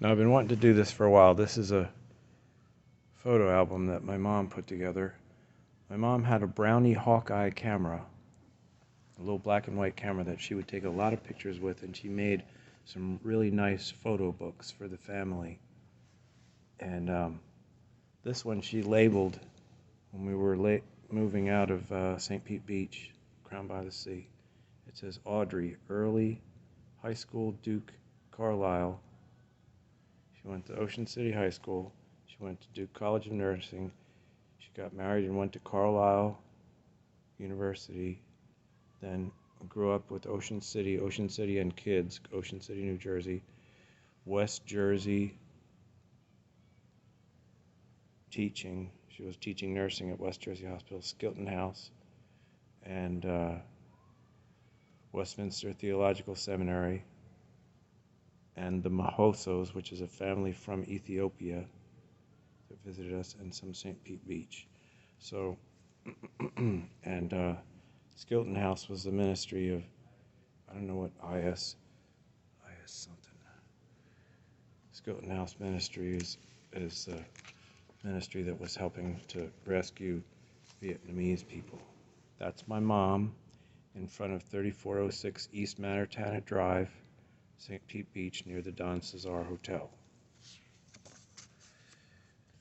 Now, I've been wanting to do this for a while. This is a photo album that my mom put together. My mom had a Brownie Hawkeye camera, a little black and white camera that she would take a lot of pictures with, and she made some really nice photo books for the family. And this one she labeled when we were moving out of St. Pete Beach, Crown by the Sea. It says Audrey, early high school, Duke, Carlisle. She went to Ocean City High School. She went to Duke College of Nursing. She got married and went to Carlisle University. Then grew up with Ocean City and kids, Ocean City, New Jersey, West Jersey, teaching. She was teaching nursing at West Jersey Hospital, Skilton House, and Westminster Theological Seminary, and the Mahosos, which is a family from Ethiopia that visited us, and some St. Pete Beach. So, and Skilton House was the ministry of, I don't know what IS something. Skilton House ministry is a ministry that was helping to rescue Vietnamese people. That's my mom in front of 3406 East Manortana Drive, St. Pete Beach, near the Don Cesar Hotel.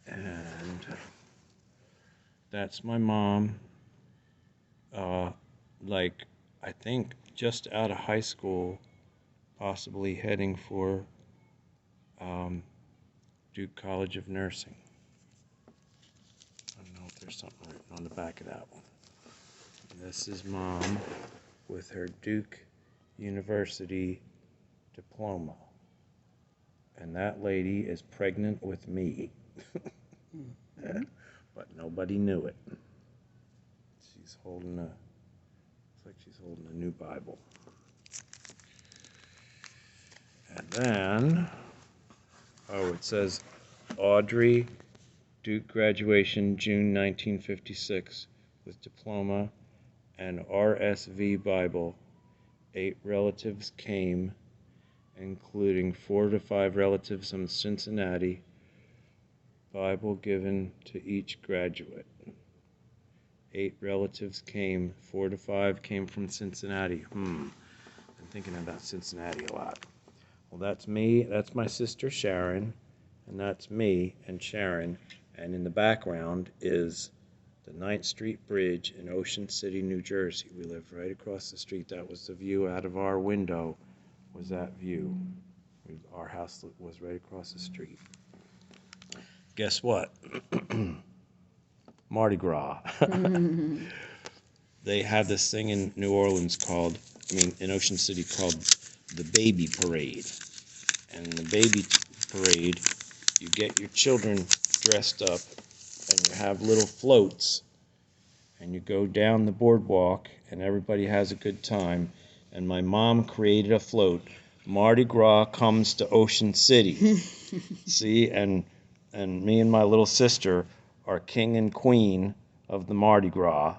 And that's my mom, I think just out of high school, possibly heading for Duke College of Nursing. I don't know if there's something written on the back of that one. This is Mom with her Duke University diploma. And that lady is pregnant with me. But nobody knew it. She's holding looks like she's holding a new Bible. And then, it says Audrey, Duke graduation, June 1956, with diploma and RSV Bible. 8 relatives came, including 4 to 5 relatives from Cincinnati. Bible given to each graduate. 8 relatives came, 4 to 5 came from Cincinnati. Been thinking about Cincinnati a lot. Well, that's me, that's my sister Sharon, and that's me and Sharon, and in the background is the 9th Street Bridge in Ocean City, New Jersey. We live right across the street. That was the view out of our window, was that view. Our house was right across the street. Guess what? Mardi Gras. They have this thing in New Orleans in Ocean City called the Baby Parade. And in the Baby Parade, you get your children dressed up and you have little floats and you go down the boardwalk and everybody has a good time. And my mom created a float. Mardi Gras comes to Ocean City. See, and me and my little sister are king and queen of the Mardi Gras.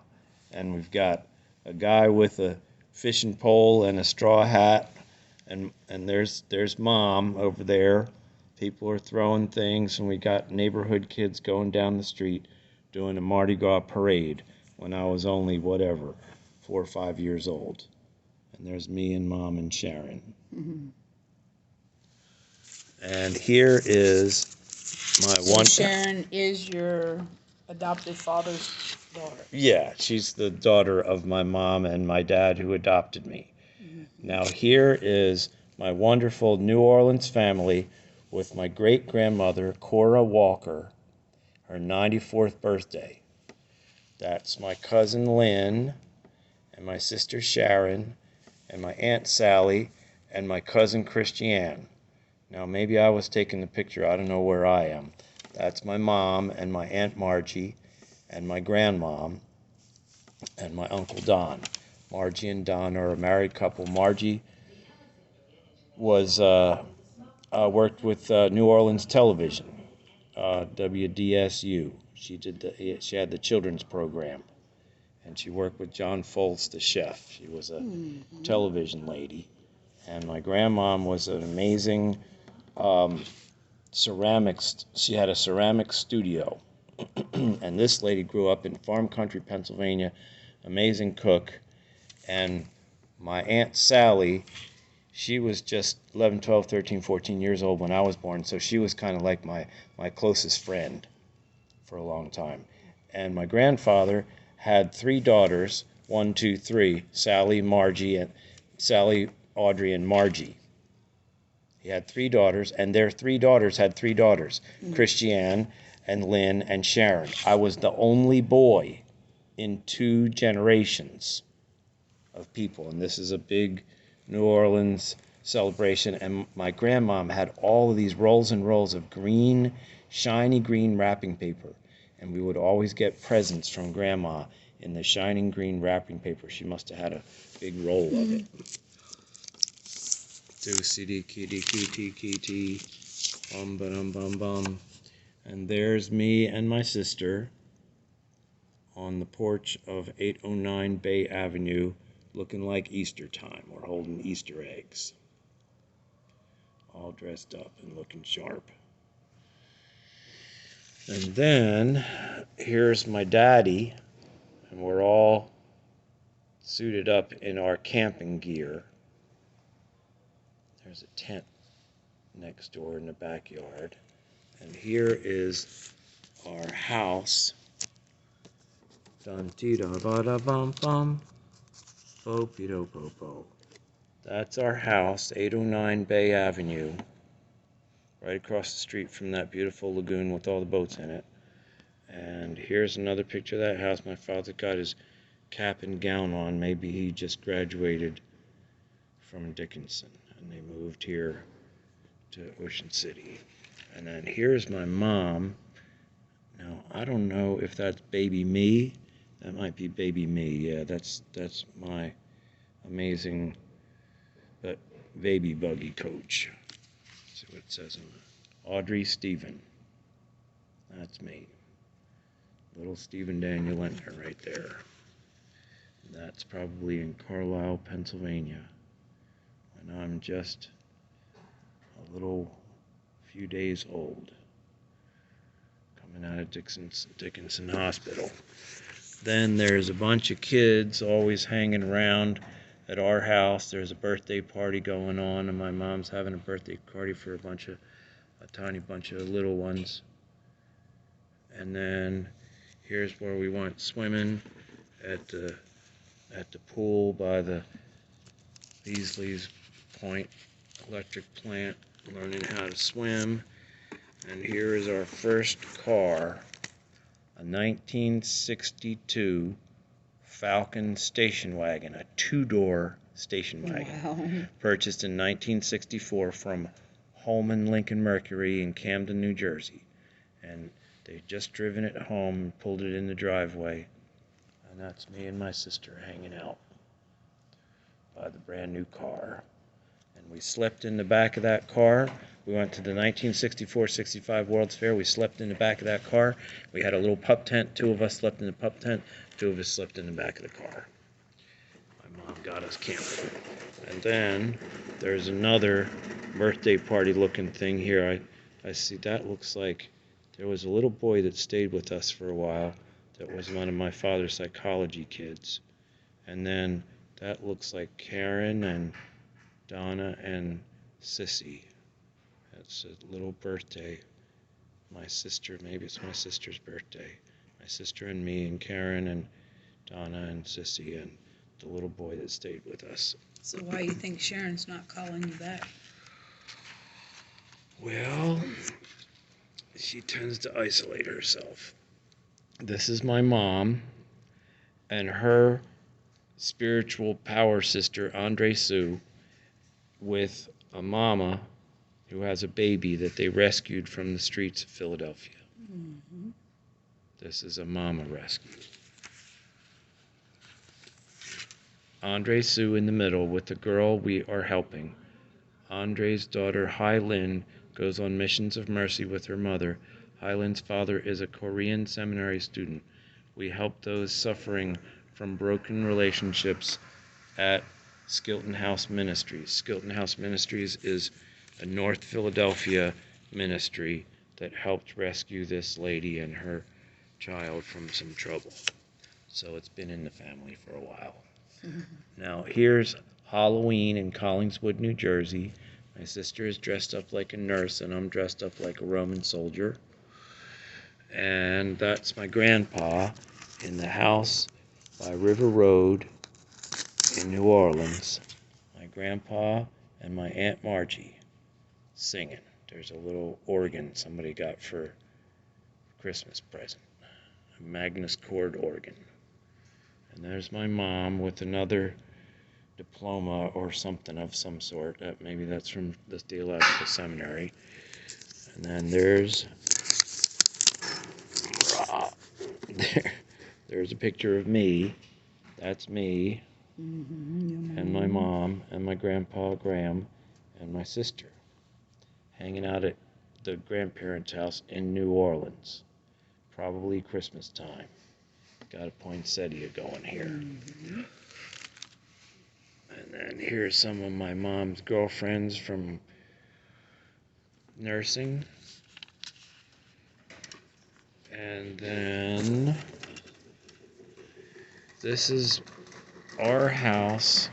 And we've got a guy with a fishing pole and a straw hat. And there's Mom over there. People are throwing things, and we got neighborhood kids going down the street doing a Mardi Gras parade when I was only, 4 or 5 years old. And there's me and Mom and Sharon. Mm-hmm. And here is Sharon is your adopted father's daughter. Yeah, she's the daughter of my mom and my dad who adopted me. Mm-hmm. Now here is my wonderful New Orleans family with my great-grandmother, Cora Walker, her 94th birthday. That's my cousin Lynn, and my sister Sharon, and my Aunt Sally, and my cousin Christiane. Now, maybe I was taking the picture. I don't know where I am. That's my mom and my Aunt Margie and my grandmom and my Uncle Don. Margie and Don are a married couple. Margie was worked with New Orleans television, WDSU. She had the children's program, and she worked with John Foltz, the chef. She was a television lady. And my grandmom was an amazing ceramics. She had a ceramic studio. And this lady grew up in farm country, Pennsylvania, amazing cook. And my Aunt Sally, she was just 11, 12, 13, 14 years old when I was born, so she was kind of like my closest friend for a long time. And my grandfather had three daughters, 1, 2, 3, Sally, Audrey, and Margie. He had three daughters, and their three daughters had three daughters, Christiane and Lynn and Sharon. I was the only boy in two generations of people, and this is a big New Orleans celebration. And my grandmom had all of these rolls and rolls of green, shiny green wrapping paper, and we would always get presents from Grandma in the shining green wrapping paper. She must have had a big roll of it. Do CD kitty kitty kitty bum bum bum. And there's me and my sister on the porch of 809 Bay Avenue, looking like Easter time. We're holding Easter eggs, all dressed up and looking sharp. And then here's my daddy, and we're all suited up in our camping gear. There's a tent next door in the backyard. And here is our house. Dun dee da ba da bum bum. Bo be do bo bo. That's our house, 809 Bay Avenue, right across the street from that beautiful lagoon with all the boats in it. And here's another picture of that house. My father got his cap and gown on. Maybe he just graduated from Dickinson, and they moved here to Ocean City. And then here's my mom. Now, I don't know if that's baby me. That might be baby me. Yeah, that's my amazing baby buggy coach. Let's see what it says on it. Audrey Stephen. That's me. Little Stephen Daniel Lintner right there. That's probably in Carlisle, Pennsylvania, when I'm just a little few days old, coming out of Dickinson Hospital. Then there's a bunch of kids always hanging around at our house. There's a birthday party going on, and my mom's having a birthday party for a tiny bunch of little ones. And then here's where we went swimming at the pool by the Beasley's Point electric plant, learning how to swim. And here is our first car, a 1962 Falcon station wagon, a two-door station wagon. Wow. Purchased in 1964 from Holman Lincoln Mercury in Camden, New Jersey. And they'd just driven it home and pulled it in the driveway. And that's me and my sister hanging out by the brand new car. And we slept in the back of that car. We went to the 1964-65 World's Fair. We slept in the back of that car. We had a little pup tent. Two of us slept in the pup tent. Two of us slept in the back of the car. My mom got us camping. And then there's another birthday party looking thing here. I see that looks like there was a little boy that stayed with us for a while that was one of my father's psychology kids. And then that looks like Karen and Donna and Sissy. That's a little birthday. My sister, maybe it's my sister's birthday. My sister and me and Karen and Donna and Sissy and the little boy that stayed with us. So why do you think Sharon's not calling you back? Well, she tends to isolate herself. This is my mom and her spiritual power sister, Audrey Sue, with a mama who has a baby that they rescued from the streets of Philadelphia. Mm-hmm. This is a mama rescue. Audrey Sue in the middle with the girl we are helping. Andre's daughter, Hai Lin, goes on missions of mercy with her mother. Hai Lin's father is a Korean seminary student. We help those suffering from broken relationships at Skilton House Ministries. Skilton House Ministries is a North Philadelphia ministry that helped rescue this lady and her child from some trouble. So it's been in the family for a while. Now here's Halloween in Collingswood, New Jersey. My sister is dressed up like a nurse and I'm dressed up like a Roman soldier. And that's my grandpa in the house by River Road in New Orleans. My grandpa and my Aunt Margie singing. There's a little organ somebody got for Christmas present. A Magnus Chord organ. And there's my mom with another diploma or something of some sort. Maybe that's from the theological seminary. And then there's there's a picture of me. That's me. And my mom and my grandpa Graham and my sister hanging out at the grandparents' house in New Orleans. Probably Christmas time. Got a poinsettia going here. And then here's some of my mom's girlfriends from nursing. And then this is our house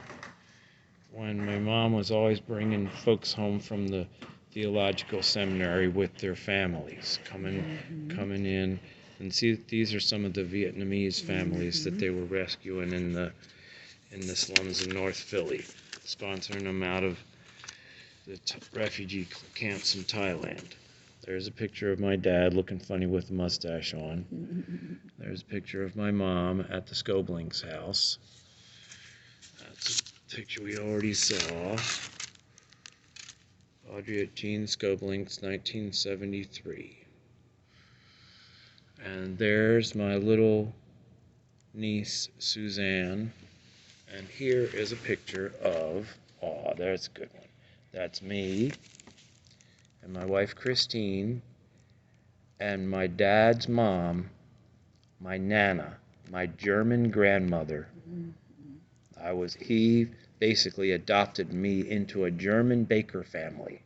when my mom was always bringing folks home from the theological seminary with their families coming in. And see, these are some of the Vietnamese families that they were rescuing in the slums of North Philly, sponsoring them out of the refugee camps in Thailand. There's a picture of my dad looking funny with a mustache on. There's a picture of my mom at the Scobling's house. That's a picture we already saw. Audrey at Jean Scobling's 1973. And there's my little niece, Suzanne. And here is a picture of, there's a good one. That's me and my wife, Christine, and my dad's mom, my Nana, my German grandmother. He basically adopted me into a German baker family.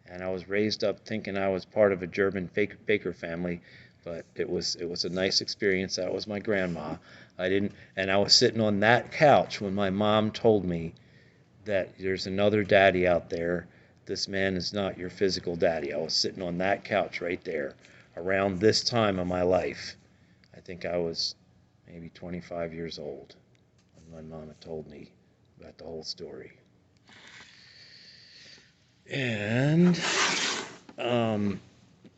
And I was raised up thinking I was part of a German baker family. But it was a nice experience. That was my grandma. And I was sitting on that couch when my mom told me that there's another daddy out there. This man is not your physical daddy. I was sitting on that couch right there around this time of my life. I think I was maybe 25 years old when my mama told me about the whole story. And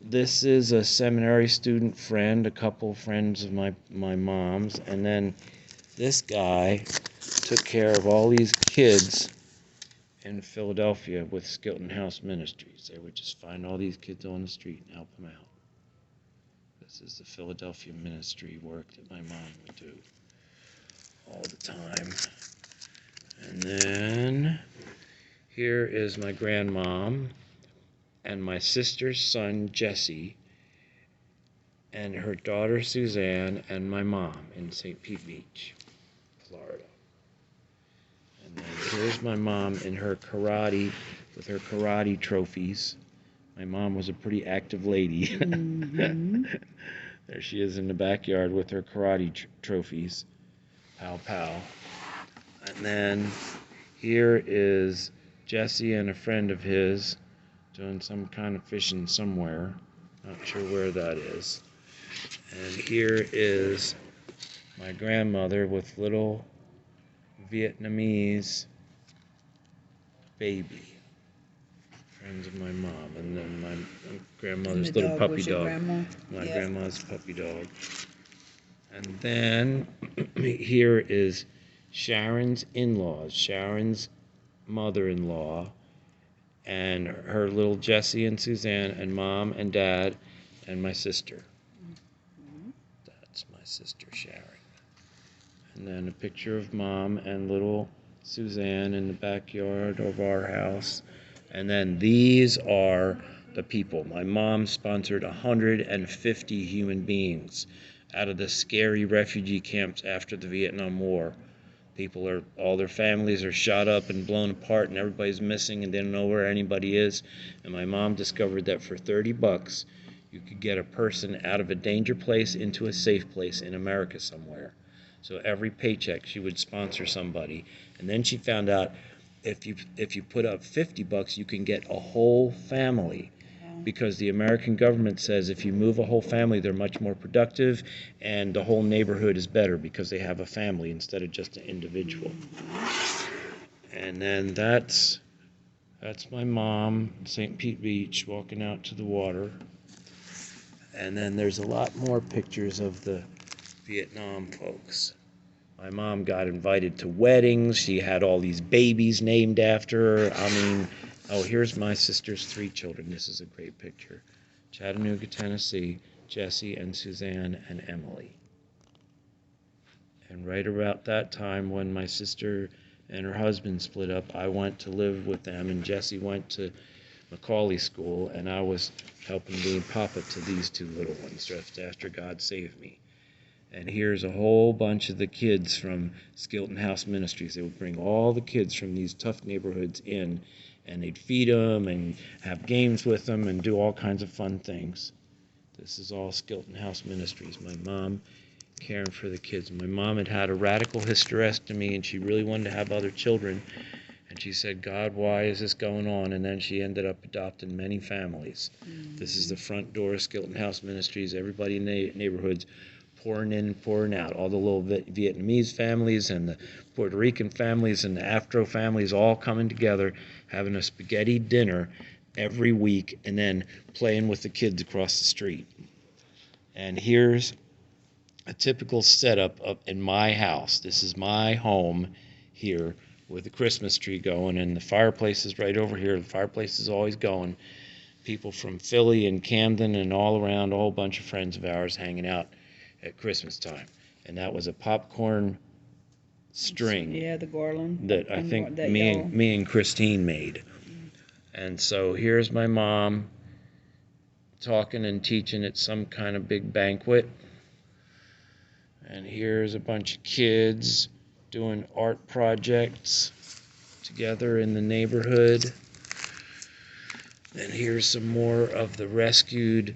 this is a seminary student friend, a couple friends of my mom's, and then this guy took care of all these kids in Philadelphia with Skilton House Ministries. They would just find all these kids on the street and help them out. This is the Philadelphia ministry work that my mom would do all the time. And then here is my grandmom and my sister's son, Jesse, and her daughter, Suzanne, and my mom in St. Pete Beach, Florida. And then here's my mom in her karate, with her karate trophies. My mom was a pretty active lady. There she is in the backyard with her karate trophies. Pow, pow. And then here is Jesse and a friend of his doing some kind of fishing somewhere. Not sure where that is. And here is my grandmother with little Vietnamese baby. Friends of my mom. And then my grandmother's little puppy dog. My grandma's puppy dog. And then here is Sharon's in-laws, Sharon's mother-in-law, and her little Jessie and Suzanne, and mom and dad, and my sister. That's my sister Sharon. And then a picture of mom and little Suzanne in the backyard of our house. And then these are the people. My mom sponsored 150 human beings out of the scary refugee camps after the Vietnam War. All their families are shot up and blown apart, and everybody's missing, and they don't know where anybody is. And my mom discovered that for $30, you could get a person out of a danger place into a safe place in America somewhere. So every paycheck, she would sponsor somebody. And then she found out if you put up $50, you can get a whole family. Because the American government says if you move a whole family, they're much more productive, and the whole neighborhood is better because they have a family instead of just an individual. And then that's my mom, St. Pete Beach, walking out to the water. And then there's a lot more pictures of the Vietnam folks. My mom got invited to weddings. She had all these babies named after her. I mean, oh, here's my sister's 3 children. This is a great picture. Chattanooga, Tennessee, Jesse and Suzanne and Emily. And right about that time when my sister and her husband split up, I went to live with them, and Jesse went to Macaulay School, and I was helping being papa to these 2 little ones just after God saved me. And here's a whole bunch of the kids from Skilton House Ministries. They would bring all the kids from these tough neighborhoods in, and they'd feed them and have games with them and do all kinds of fun things. This is all Skilton House Ministries. My mom caring for the kids. My mom had a radical hysterectomy, and she really wanted to have other children. And she said, God, why is this going on? And then she ended up adopting many families. This is the front door of Skilton House Ministries. Everybody in the neighborhoods pouring in and pouring out. All the little Vietnamese families and the Puerto Rican families and the Afro families all coming together, having a spaghetti dinner every week, and then playing with the kids across the street. And here's a typical setup up in my house. This is my home here with the Christmas tree going, and the fireplace is right over here. The fireplace is always going. People from Philly and Camden and all around, a whole bunch of friends of ours hanging out at Christmas time. And that was a popcorn string. Yeah, the garland. That I think me and Christine made. And so here's my mom talking and teaching at some kind of big banquet. And here's a bunch of kids doing art projects together in the neighborhood. And here's some more of the rescued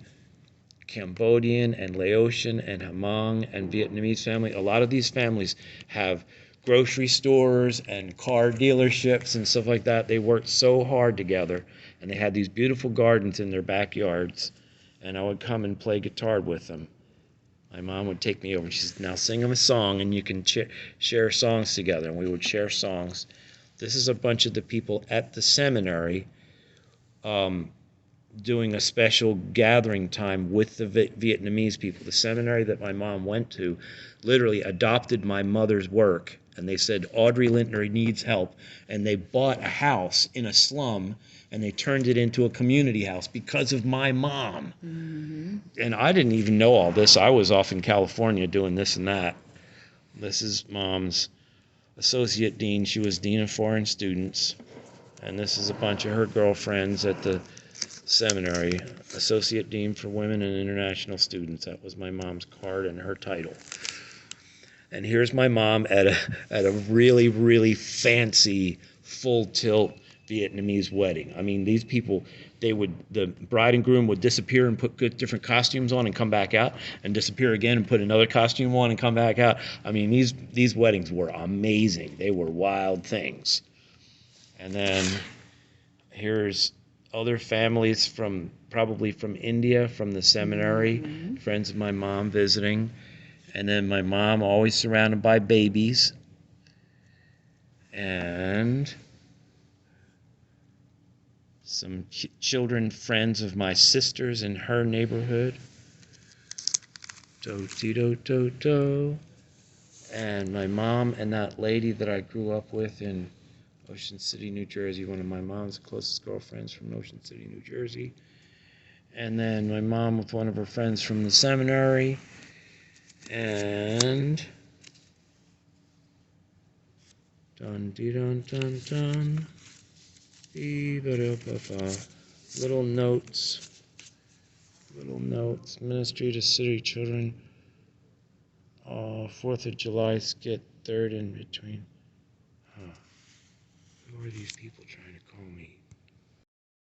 Cambodian and Laotian and Hmong and Vietnamese family. A lot of these families have grocery stores and car dealerships and stuff like that. They worked so hard together, and they had these beautiful gardens in their backyards, and I would come and play guitar with them. My mom would take me over. She said, now sing them a song, and you can share songs together, and we would share songs. This is a bunch of the people at the seminary doing a special gathering time with the Vietnamese people. The seminary that my mom went to literally adopted my mother's work, and they said, Audrey Lintner needs help, and they bought a house in a slum, and they turned it into a community house because of my mom. And I didn't even know all this. I was off in California doing this and that. This is Mom's associate dean. She was dean of foreign students, and this is a bunch of her girlfriends at the seminary, associate dean for women and international students. That was my mom's card and her title. And here's my mom at a really, really fancy full tilt Vietnamese wedding. I mean, these people, the bride and groom would disappear and put different costumes on and come back out, and disappear again and put another costume on and come back out. I mean, these weddings were amazing. They were wild things. And then here's other families probably from India, from the seminary, friends of my mom visiting. And then my mom always surrounded by babies. And some children, friends of my sisters in her neighborhood. Do-do-do-do-do. And my mom and that lady that I grew up with in Ocean City, New Jersey, one of my mom's closest girlfriends from Ocean City, New Jersey. And then my mom with one of her friends from the seminary. And dun-dee-dun-dun-dun. Little notes, ministry to city children, 4th of July skit third in between. Huh. Who are these people trying to call me?